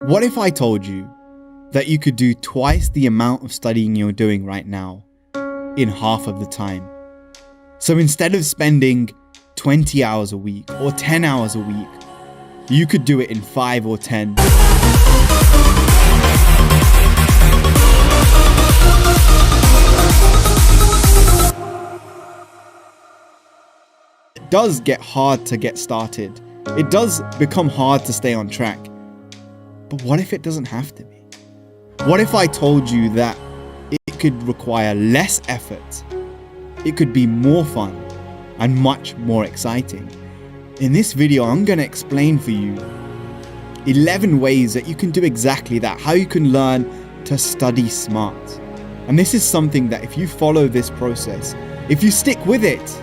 What if I told you that you could do twice the amount of studying you're doing right now in half of the time? So instead of spending 20 hours a week or 10 hours a week, you could do it in 5 or 10. It does get hard to get started. It does become hard to stay on track. But what if it doesn't have to be? What if I told you that it could require less effort, it could be more fun, and much more exciting? In this video, I'm going to explain for you 11 ways that you can do exactly that, how you can learn to study smart. And this is something that if you follow this process, if you stick with it,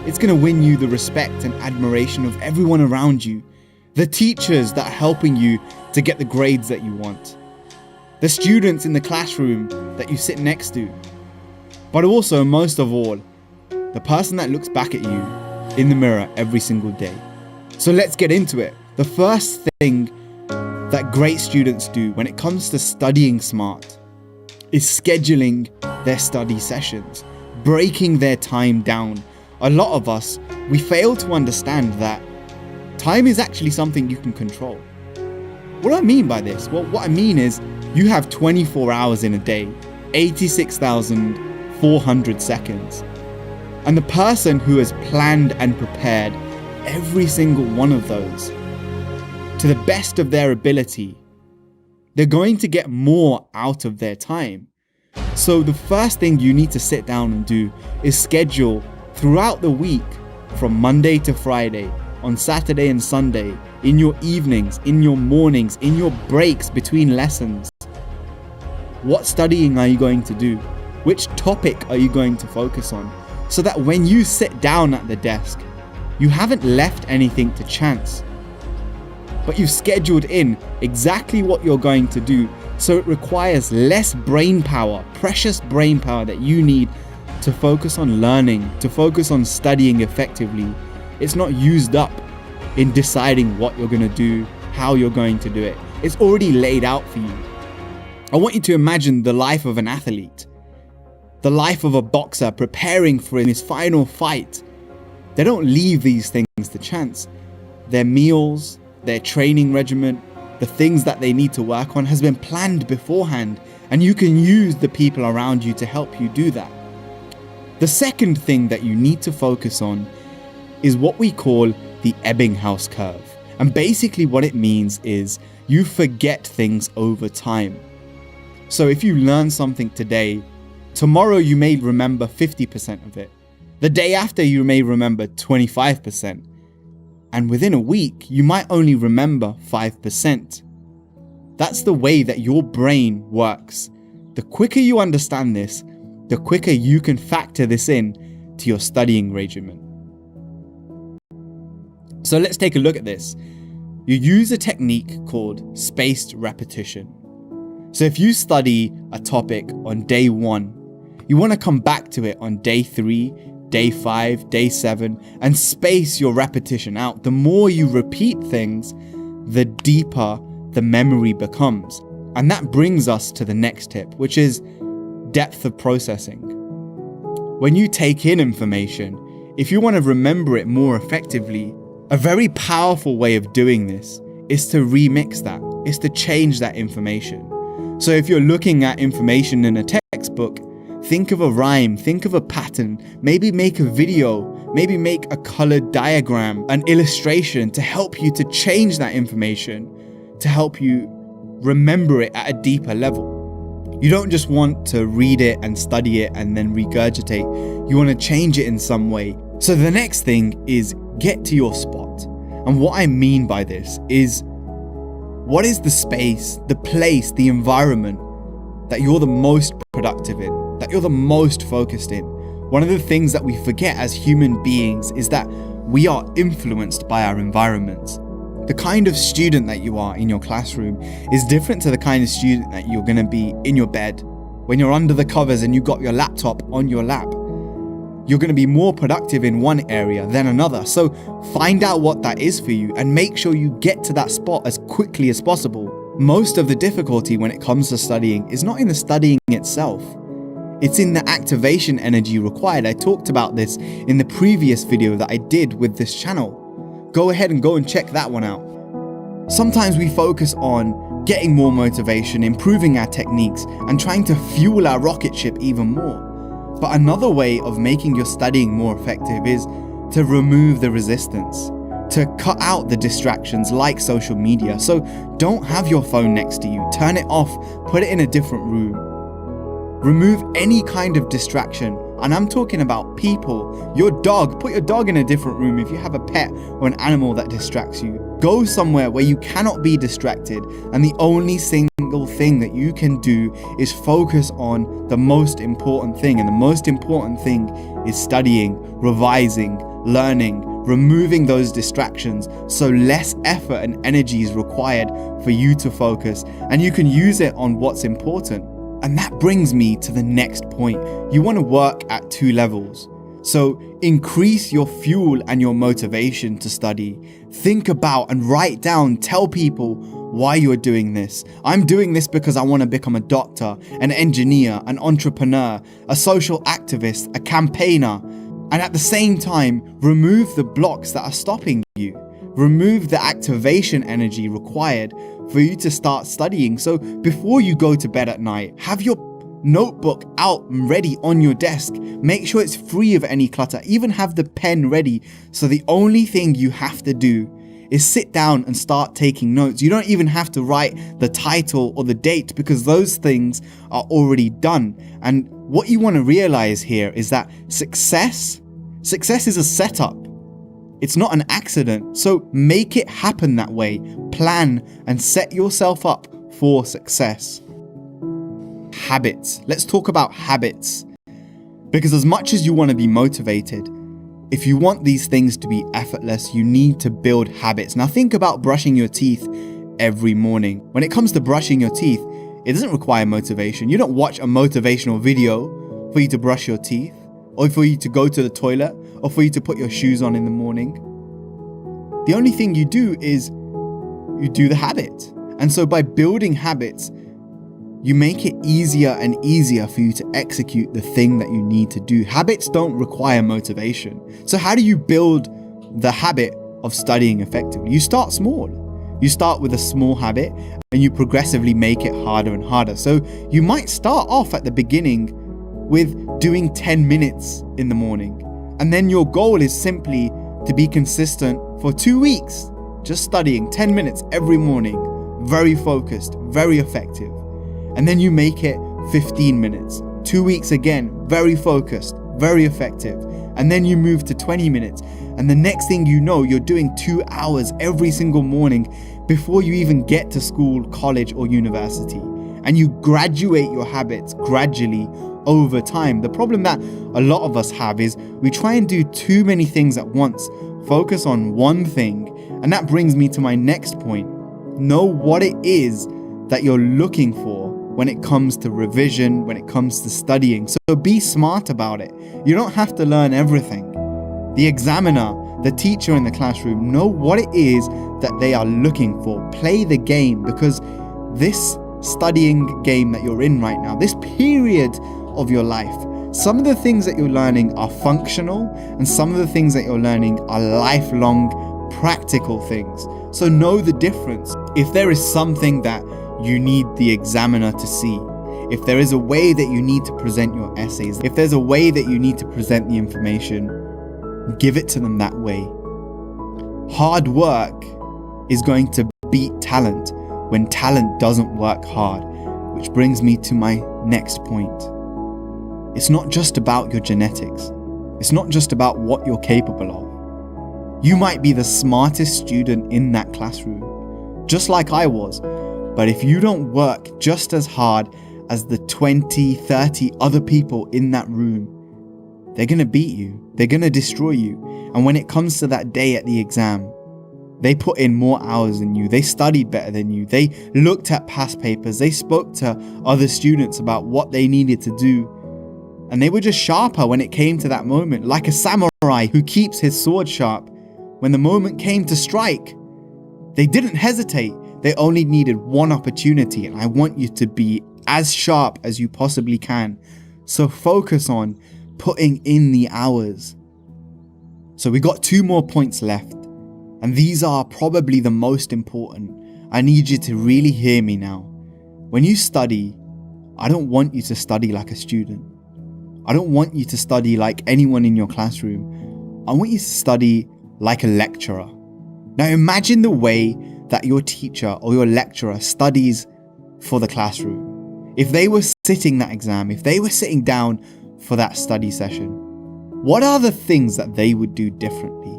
it's going to win you the respect and admiration of everyone around you, the teachers that are helping you to get the grades that you want, the students in the classroom that you sit next to, but also, most of all, the person that looks back at you in the mirror every single day. So let's get into it. The first thing that great students do when it comes to studying smart is scheduling their study sessions, breaking their time down. A lot of us, we fail to understand that time is actually something you can control. What do I mean by this? Well, what I mean is you have 24 hours in a day, 86,400 seconds. And the person who has planned and prepared every single one of those to the best of their ability, they're going to get more out of their time. So the first thing you need to sit down and do is schedule throughout the week, from Monday to Friday, on Saturday and Sunday, in your evenings, in your mornings, in your breaks between lessons. What studying are you going to do? Which topic are you going to focus on? So that when you sit down at the desk, you haven't left anything to chance, but you've scheduled in exactly what you're going to do. So it requires less brain power, precious brain power that you need to focus on learning, to focus on studying effectively. It's not used up in deciding what you're going to do, how you're going to do it. It's already laid out for you. I want you to imagine the life of an athlete, the life of a boxer preparing for his final fight. They don't leave these things to chance. Their meals, their training regimen, the things that they need to work on has been planned beforehand, and you can use the people around you to help you do that. The second thing that you need to focus on is what we call the Ebbinghaus curve. And basically what it means is you forget things over time. So if you learn something today, tomorrow you may remember 50% of it. The day after you may remember 25%. And within a week, you might only remember 5%. That's the way that your brain works. The quicker you understand this, the quicker you can factor this in to your studying regimen. So let's take a look at this. You use a technique called spaced repetition. So if you study a topic on day 1, you want to come back to it on day 3, day 5, day 7, and space your repetition out. The more you repeat things, the deeper the memory becomes. And that brings us to the next tip, which is depth of processing. When you take in information, if you want to remember it more effectively, a very powerful way of doing this is to remix that, is to change that information. So if you're looking at information in a textbook, think of a rhyme, think of a pattern, maybe make a video, maybe make a colored diagram, an illustration to help you to change that information, to help you remember it at a deeper level. You don't just want to read it and study it and then regurgitate. You want to change it in some way. So the next thing is get to your spot. And what I mean by this is, what is the space, the place, the environment that you're the most productive in, that you're the most focused in? One of the things that we forget as human beings is that we are influenced by our environments. The kind of student that you are in your classroom is different to the kind of student that you're going to be in your bed. When you're under the covers and you've got your laptop on your lap, you're going to be more productive in one area than another. So find out what that is for you and make sure you get to that spot as quickly as possible. Most of the difficulty when it comes to studying is not in the studying itself. It's in the activation energy required. I talked about this in the previous video that I did with this channel. Go ahead and go and check that one out. Sometimes we focus on getting more motivation, improving our techniques, and trying to fuel our rocket ship even more. But another way of making your studying more effective is to remove the resistance, to cut out the distractions like social media. So don't have your phone next to you. Turn it off, put it in a different room. Remove any kind of distraction. And I'm talking about people, your dog. Put your dog in a different room if you have a pet or an animal that distracts you. Go somewhere where you cannot be distracted, and the only single thing that you can do is focus on the most important thing. And the most important thing is studying, revising, learning, removing those distractions, so less effort and energy is required for you to focus, and you can use it on what's important. And that brings me to the next point. You want to work at 2 levels. So increase your fuel and your motivation to study. Think about and write down, tell people why you're doing this. I'm doing this because I want to become a doctor, an engineer, an entrepreneur, a social activist, a campaigner. And at the same time, remove the blocks that are stopping you. Remove the activation energy required for you to start studying. So before you go to bed at night, have your notebook out and ready on your desk. Make sure it's free of any clutter. Even have the pen ready. So the only thing you have to do is sit down and start taking notes. You don't even have to write the title or the date, because those things are already done. And what you want to realize here is that success is a setup. It's not an accident. So make it happen that way. Plan and set yourself up for success. Habits. Let's talk about habits. Because as much as you want to be motivated, if you want these things to be effortless, you need to build habits. Now think about brushing your teeth every morning. When it comes to brushing your teeth, it doesn't require motivation. You don't watch a motivational video for you to brush your teeth, or for you to go to the toilet, or for you to put your shoes on in the morning. The only thing you do is you do the habit. And so by building habits, you make it easier and easier for you to execute the thing that you need to do. Habits don't require motivation. So how do you build the habit of studying effectively? You start small. You start with a small habit and you progressively make it harder and harder. So you might start off at the beginning with doing 10 minutes in the morning. And then your goal is simply to be consistent for 2 weeks, just studying 10 minutes every morning, very focused, very effective. And then you make it 15 minutes, 2 weeks again, very focused, very effective. And then you move to 20 minutes. And the next thing you know, you're doing 2 hours every single morning before you even get to school, college, or university. And you graduate your habits gradually over time. The problem that a lot of us have is we try and do too many things at once, focus on one thing. And that brings me to my next point. Know what it is that you're looking for when it comes to revision, when it comes to studying. So be smart about it. You don't have to learn everything. The examiner, the teacher in the classroom, know what it is that they are looking for. Play the game, because this studying game that you're in right now, this period of your life, some of the things that you're learning are functional, and some of the things that you're learning are lifelong practical things. So know the difference. If there is something that you need the examiner to see, if there is a way that you need to present your essays, if there's a way that you need to present the information, give it to them that way. Hard work is going to beat talent when talent doesn't work hard, which brings me to my next point. It's not just about your genetics. It's not just about what you're capable of. You might be the smartest student in that classroom, just like I was, but if you don't work just as hard as the 20, 30 other people in that room, they're going to beat you. They're going to destroy you. And when it comes to that day at the exam, they put in more hours than you. They studied better than you. They looked at past papers. They spoke to other students about what they needed to do. And they were just sharper when it came to that moment, like a samurai who keeps his sword sharp. When the moment came to strike, they didn't hesitate. They only needed one opportunity, and I want you to be as sharp as you possibly can. So focus on putting in the hours. So we got 2 more points left, and these are probably the most important. I need you to really hear me now. When you study, I don't want you to study like a student. I don't want you to study like anyone in your classroom. I want you to study like a lecturer. Now imagine the way that your teacher or your lecturer studies for the classroom. If they were sitting that exam, if they were sitting down for that study session, what are the things that they would do differently?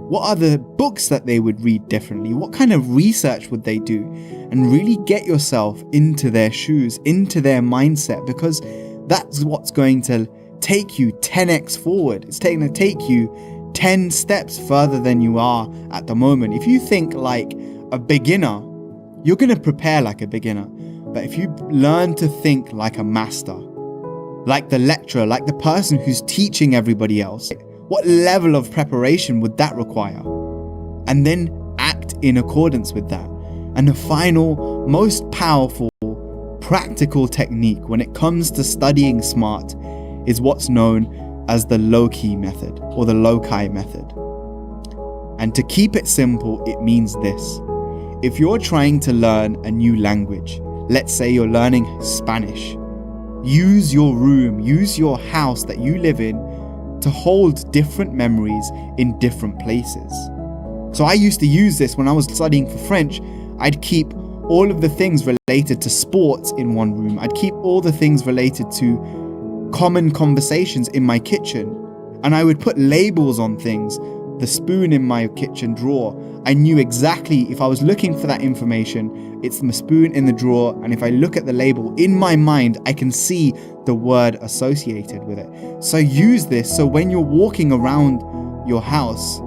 What are the books that they would read differently? What kind of research would they do? And really get yourself into their shoes, into their mindset, because that's what's going to take you 10x forward. It's going to take you 10 steps further than you are at the moment. If you think like a beginner, you're going to prepare like a beginner. But if you learn to think like a master, like the lecturer, like the person who's teaching everybody else, what level of preparation would that require? And then act in accordance with that. And the final, most powerful, practical technique when it comes to studying smart is what's known as the Loci Method or the Loci Method. And to keep it simple, it means this. If you're trying to learn a new language, let's say you're learning Spanish, use your room, use your house that you live in to hold different memories in different places. So I used to use this when I was studying for French. I'd keep all of the things related to sports in one room. I'd keep all the things related to common conversations in my kitchen. And I would put labels on things. The spoon in my kitchen drawer, I knew exactly if I was looking for that information, it's the spoon in the drawer, and if I look at the label in my mind, I can see the word associated with it. So use this so when you're walking around your house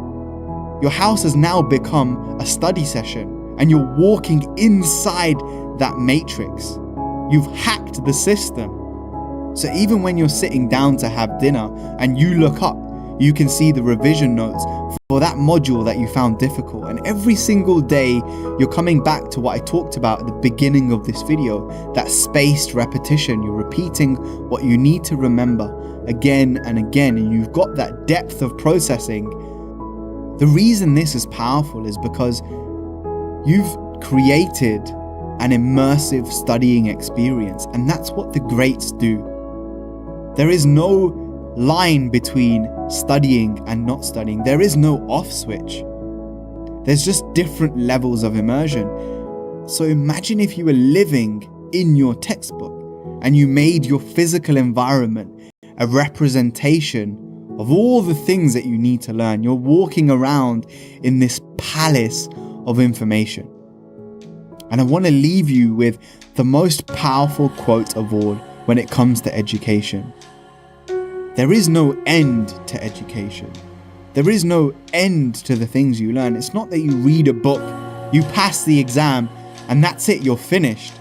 has now become a study session, and you're walking inside that matrix. You've hacked the system. So even when you're sitting down to have dinner and you look up, you can see the revision notes for that module that you found difficult. And every single day, you're coming back to what I talked about at the beginning of this video, that spaced repetition. You're repeating what you need to remember again and again, and you've got that depth of processing. The reason this is powerful is because you've created an immersive studying experience, and that's what the greats do. There is no line between studying and not studying. There is no off switch. There's just different levels of immersion. So imagine if you were living in your textbook and you made your physical environment a representation of all the things that you need to learn. You're walking around in this palace of information. And I want to leave you with the most powerful quote of all when it comes to education. There is no end to education. There is no end to the things you learn. It's not that you read a book, you pass the exam, and that's it, you're finished.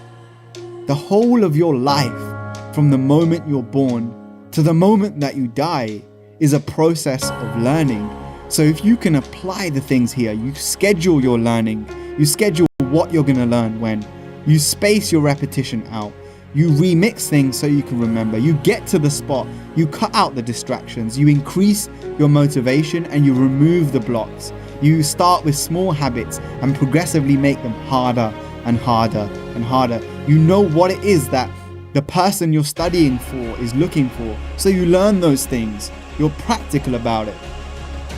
The whole of your life, from the moment you're born to the moment that you die, is a process of learning. So if you can apply the things here, you schedule your learning, you schedule what you're going to learn when, you space your repetition out, you remix things so you can remember, you get to the spot, you cut out the distractions, you increase your motivation and you remove the blocks. You start with small habits and progressively make them harder and harder and harder. You know what it is that the person you're studying for is looking for, so you learn those things. You're practical about it.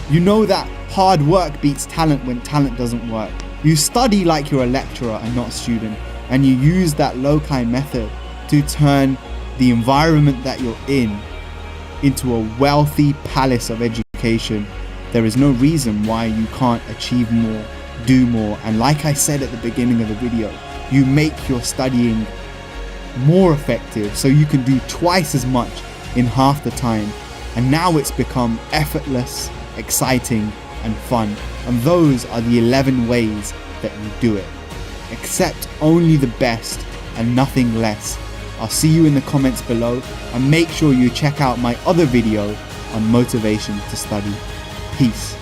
You know that hard work beats talent when talent doesn't work. You study like you're a lecturer and not a student, and you use that Loci method to turn the environment that you're in into a wealthy palace of education. There is no reason why you can't achieve more, do more, and like I said at the beginning of the video, you make your studying more effective so you can do twice as much in half the time. And now it's become effortless, exciting, and fun. And those are the 11 ways that you do it. Accept only the best and nothing less. I'll see you in the comments below, and make sure you check out my other video on motivation to study. Peace.